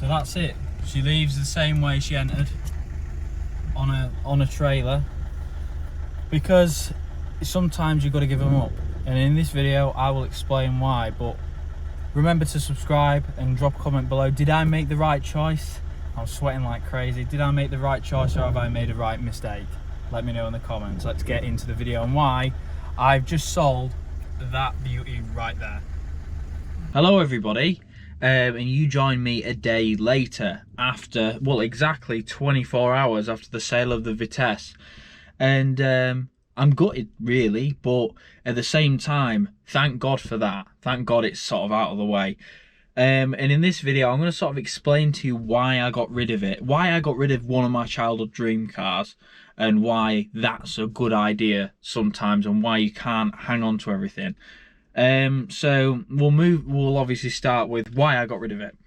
So that's it. She leaves the same way she entered, on a trailer, because sometimes you've got to give them up. And in this video I will explain why, but remember to subscribe and drop a comment below. Did I make the right choice? I'm sweating like crazy. Did I make the right choice, or have I made a right mistake? Let me know in the comments. Let's get into the video and why I've just sold that beauty right there. Hello everybody, and you join me a day later after, well, exactly 24 hours after the sale of the Vitesse. And I'm gutted really, but at the same time, thank God for that. Thank God it's sort of out of the way. And in this video, I'm going to sort of explain to you why I got rid of it, why I got rid of one of my childhood dream cars, and why that's a good idea sometimes, and why you can't hang on to everything. So we'll obviously start with why I got rid of it.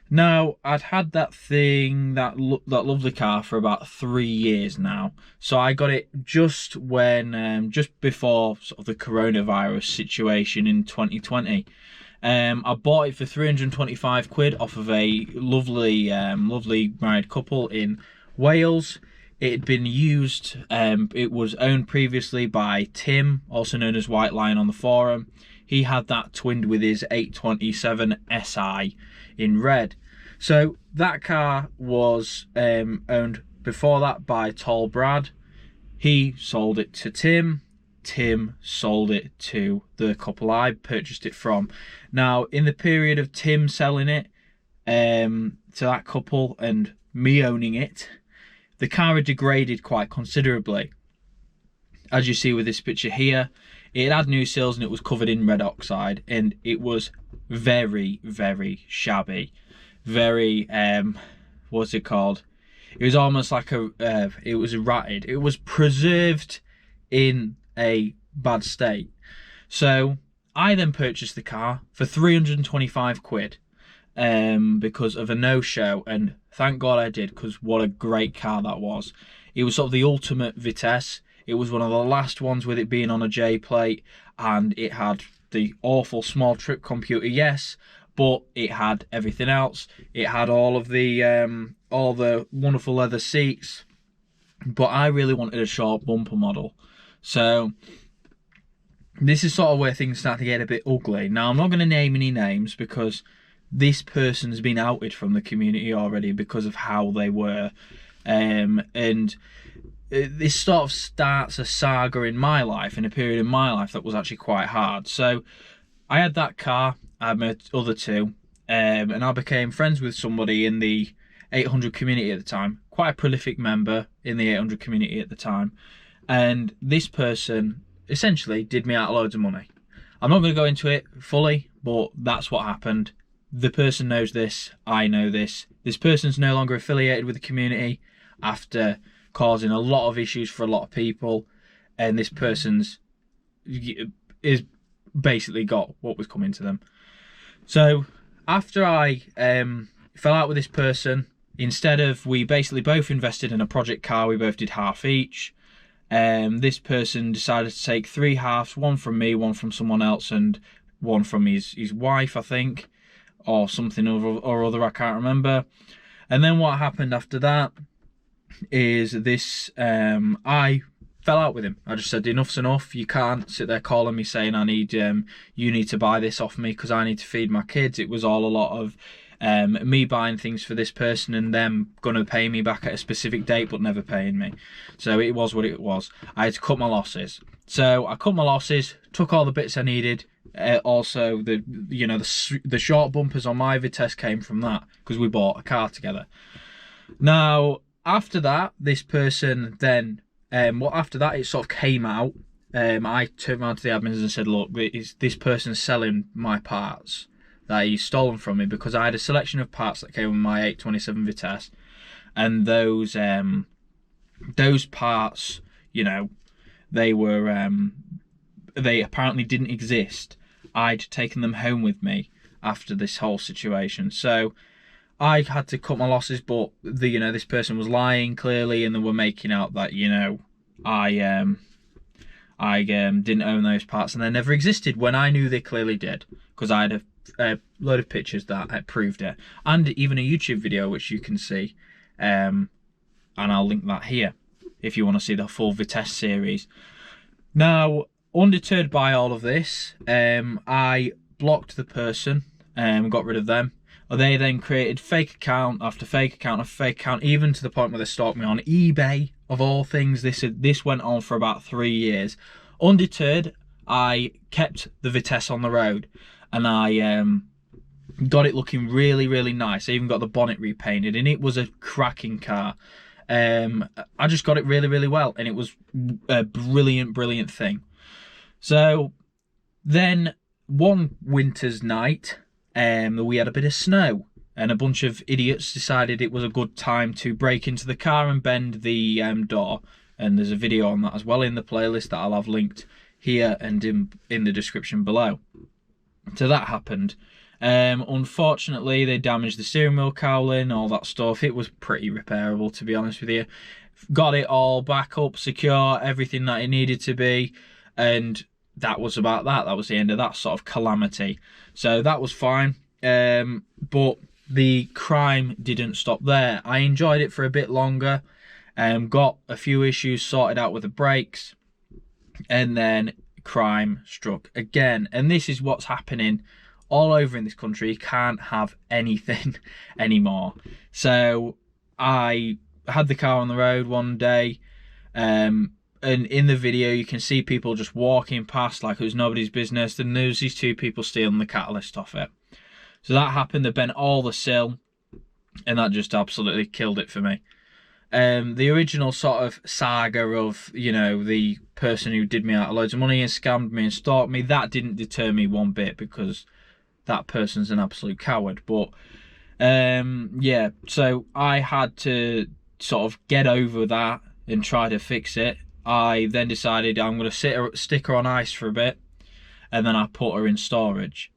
Now, I'd had that thing, that lovely car, for about 3 years now. So I got it just when, just before sort of the coronavirus situation in 2020. I bought it for 325 quid off of a lovely married couple in Wales. It had been used, it was owned previously by Tim, also known as White Lion on the forum. He had that twinned with his 827 SI in red. So that car was owned before that by Tall Brad. He sold it to Tim. Tim sold it to the couple I purchased it from. Now, in the period of Tim selling it to that couple and me owning it, the car had degraded quite considerably. As you see with this picture here, it had new seals and it was covered in red oxide, and it was very, very shabby. Very, what's it called? It was almost like it was ratted. It was preserved in a bad state. So I then purchased the car for 325 quid because of a no-show, and thank God I did, because what a great car that was. It was sort of the ultimate Vitesse. It was one of the last ones with it being on a J plate, and it had the awful small trip computer, yes, but it had everything else. It had all the wonderful leather seats, but I really wanted a short bumper model. So this is sort of where things start to get a bit ugly. Now, I'm not going to name any names because this person's been outed from the community already because of how they were. And this sort of starts a saga in my life, in a period in my life that was actually quite hard. So I had that car, I had my other two, and I became friends with somebody in the 800 community at the time. Quite a prolific member in the 800 community at the time. And this person essentially did me out loads of money. I'm not going to go into it fully, but that's what happened. The person knows this, I know this. This person's no longer affiliated with the community after causing a lot of issues for a lot of people, and this person's is basically got what was coming to them. So after I fell out with this person, instead of, we basically both invested in a project car, we both did half each. This person decided to take 3 halves, one from me, one from someone else, and one from his wife, I think, or something or other, I can't remember. And then what happened after that is this, I fell out with him. I just said, enough's enough. You can't sit there calling me saying I need, you need to buy this off me because I need to feed my kids. It was all a lot of me buying things for this person and them gonna pay me back at a specific date but never paying me. So it was what it was. I had to cut my losses. So I cut my losses, took all the bits I needed. Also, the short bumpers on my Vitesse came from that because we bought a car together. Now, after that, this person then, after that it sort of came out. I turned around to the admins and said, look, this person's selling my parts that he's stolen from me, because I had a selection of parts that came with my 827 Vitesse, and those parts, you know, they were they apparently didn't exist. I'd taken them home with me after this whole situation, so I had to cut my losses. But this person was lying clearly, and they were making out that I didn't own those parts and they never existed, when I knew they clearly did, because I had a load of pictures that proved it, and even a YouTube video which you can see, and I'll link that here if you want to see the full Vitesse series. Now, undeterred by all of this, I blocked the person and got rid of them. They then created fake account after fake account after fake account, even to the point where they stalked me on eBay, of all things. This went on for about 3 years. Undeterred, I kept the Vitesse on the road, and I got it looking really, really nice. I even got the bonnet repainted, and it was a cracking car. I just got it really, really well, and it was a brilliant, brilliant thing. So then one winter's night, we had a bit of snow, and a bunch of idiots decided it was a good time to break into the car and bend the door. And there's a video on that as well in the playlist that I'll have linked here and in the description below. So that happened. Unfortunately, they damaged the steering wheel cowling, all that stuff. It was pretty repairable, to be honest with you. Got it all back up, secure, everything that it needed to be, and that was about that. That was the end of that sort of calamity. So that was fine, but the crime didn't stop there. I enjoyed it for a bit longer, got a few issues sorted out with the brakes, and then crime struck again. And this is what's happening all over in this country. You can't have anything anymore. So I had the car on the road one day, and in the video you can see people just walking past like it was nobody's business, and there's these two people stealing the catalyst off it. So that happened. They bent all the sill, and that just absolutely killed it for me. The original sort of saga of, you know, the person who did me out of loads of money and scammed me and stalked me, that didn't deter me one bit, because that person's an absolute coward. But yeah, so I had to sort of get over that and try to fix it. I then decided I'm going to stick her on ice for a bit, and then I put her in storage.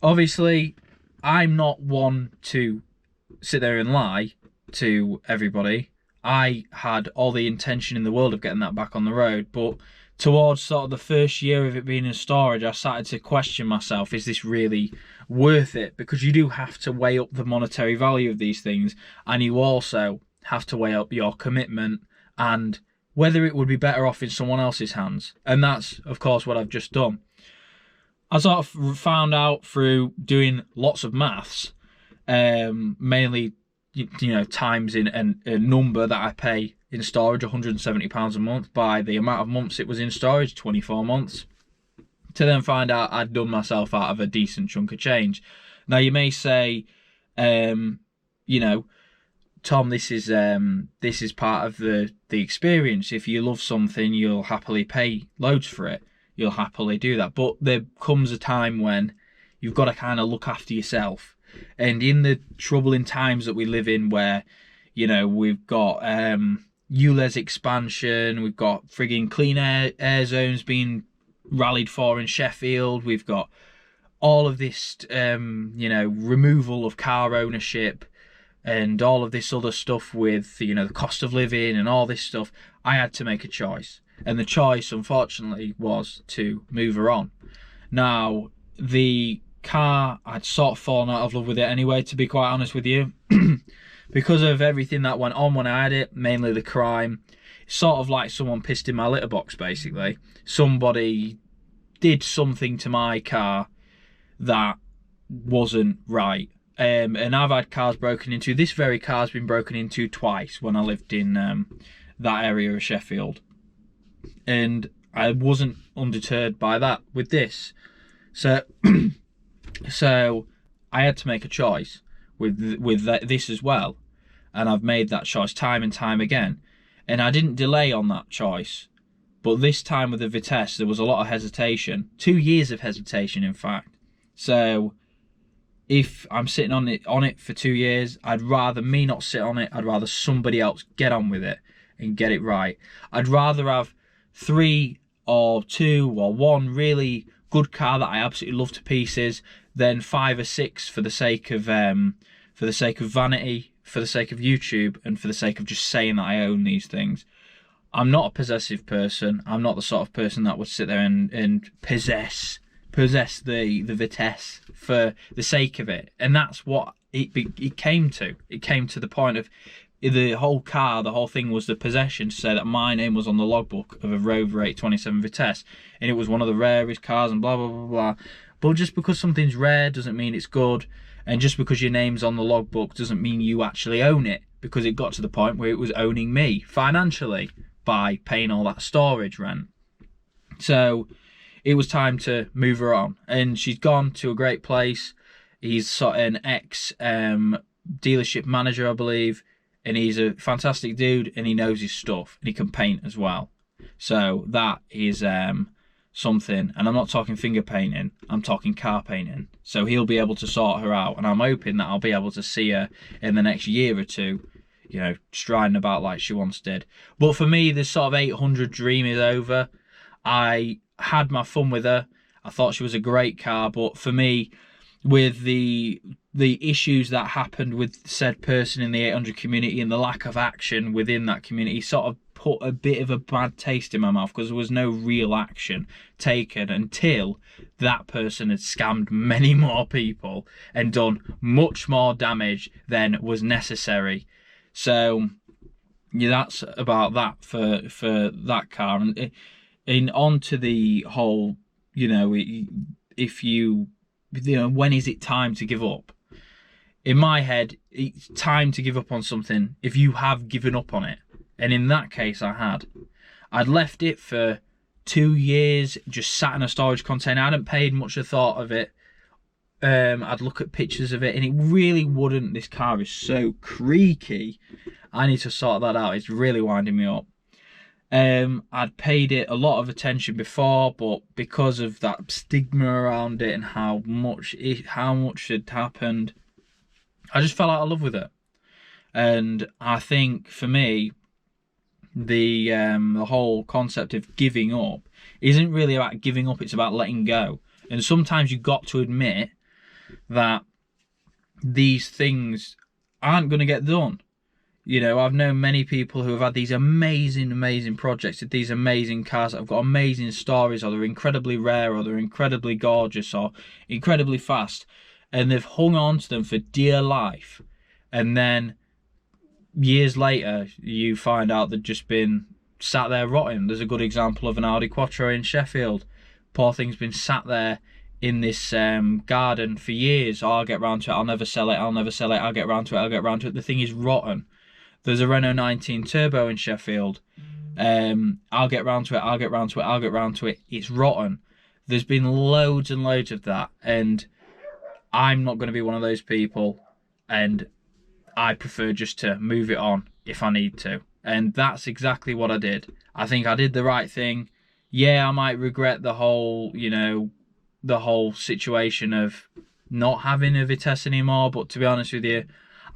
Obviously, I'm not one to sit there and lie to everybody. I had all the intention in the world of getting that back on the road, but towards sort of the first year of it being in storage, I started to question myself, is this really worth it? Because you do have to weigh up the monetary value of these things, and you also have to weigh up your commitment and whether it would be better off in someone else's hands. And that's, of course, what I've just done. I sort of found out through doing lots of maths, mainly, you know, times in a number that I pay in storage, £170 a month, by the amount of months it was in storage, 24 months, to then find out I'd done myself out of a decent chunk of change. Now, you may say, you know, Tom, this is part of the experience. If you love something, you'll happily pay loads for it. You'll happily do that. But there comes a time when you've got to kind of look after yourself. And in the troubling times that we live in, where, you know, we've got ULEZ expansion, we've got frigging clean air zones being rallied for in Sheffield, we've got all of this, you know, removal of car ownership, and all of this other stuff with, you know, the cost of living and all this stuff, I had to make a choice. And the choice, unfortunately, was to move her on. Now, the car, I'd sort of fallen out of love with it anyway, to be quite honest with you. Because of everything that went on when I had it, mainly the crime. It's sort of like someone pissed in my litter box, basically. Somebody did something to my car that wasn't right. And I've had cars broken into. This very car's been broken into twice when I lived in that area of Sheffield. And I wasn't undeterred by that with this. So I had to make a choice with this as well. And I've made that choice time and time again. And I didn't delay on that choice. But this time with the Vitesse, there was a lot of hesitation. 2 years of hesitation, in fact. So if I'm sitting on it for 2 years, I'd rather me not sit on it. I'd rather somebody else get on with it and get it right. I'd rather have 3 or 2 or 1 really good car that I absolutely love to pieces than 5 or 6 for the sake of vanity, for the sake of YouTube, and for the sake of just saying that I own these things. I'm not a possessive person. I'm not the sort of person that would sit there and possess possess the Vitesse for the sake of it, and that's what it came to. It came to the point of the whole car, the whole thing was the possession, to say that my name was on the logbook of a Rover 827 Vitesse, and it was one of the rarest cars and blah blah blah blah. But just because something's rare doesn't mean it's good, and just because your name's on the logbook doesn't mean you actually own it, because it got to the point where it was owning me financially by paying all that storage rent. So it was time to move her on, and she's gone to a great place. He's sort of an ex dealership manager, I believe, and he's a fantastic dude, and he knows his stuff, and he can paint as well. So that is something, and I'm not talking finger painting, I'm talking car painting. So he'll be able to sort her out, and I'm hoping that I'll be able to see her in the next year or two, you know, striding about like she once did. But for me, this sort of 800 dream is over. I had my fun with her. I thought she was a great car, but for me, with the issues that happened with said person in the 800 community and the lack of action within that community, sort of put a bit of a bad taste in my mouth, because there was no real action taken until that person had scammed many more people and done much more damage than was necessary. So yeah, that's about that for that car. And on to the whole, you know, if you know, when is it time to give up? In my head, it's time to give up on something if you have given up on it. And in that case, I'd left it for 2 years, just sat in a storage container. I hadn't paid much a thought of it. I'd look at pictures of it, and it really wouldn't. This car is so creaky. I need to sort that out. It's really winding me up. I'd paid it a lot of attention before, but because of that stigma around it and how much had happened, I just fell out of love with it. And I think for me, the whole concept of giving up isn't really about giving up, it's about letting go. And sometimes you've got to admit that these things aren't going to get done. You know, I've known many people who have had these amazing projects, with these amazing cars that have got amazing stories, or they're incredibly rare, or they're incredibly gorgeous, or incredibly fast, and they've hung on to them for dear life, and then years later you find out they've just been sat there rotting. There's a good example of an Audi Quattro in Sheffield. Poor thing's been sat there in this garden for years. Oh, I'll get round to it, I'll never sell it, I'll get round to it. The thing is rotten. There's a Renault 19 Turbo in Sheffield. I'll get round to it. It's rotten. There's been loads and loads of that, and I'm not going to be one of those people, and I prefer just to move it on if I need to. And that's exactly what I did. I think I did the right thing. Yeah, I might regret the whole, you know, the whole situation of not having a Vitesse anymore, but to be honest with you,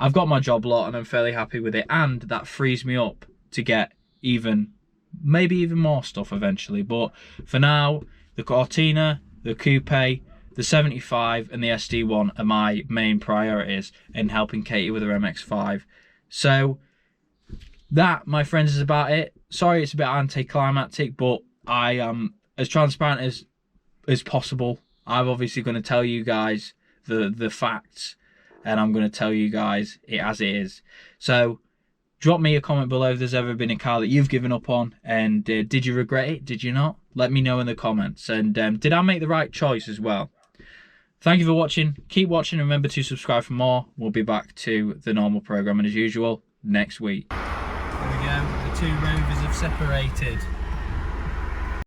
I've got my job lot and I'm fairly happy with it, and that frees me up to get maybe even more stuff eventually. But for now, the Cortina, the Coupe, the 75 and the SD1 are my main priorities in helping Katie with her MX-5. So that, my friends, is about it. Sorry it's a bit anticlimactic, but I am as transparent as possible. I'm obviously going to tell you guys the facts, and I'm going to tell you guys it as it is. So drop me a comment below if there's ever been a car that you've given up on, and did you regret it? Did you not? Let me know in the comments. And did I make the right choice as well? Thank you for watching. Keep watching. Remember to subscribe for more. We'll be back to the normal programming as usual next week. There we go. The two Rovers have separated.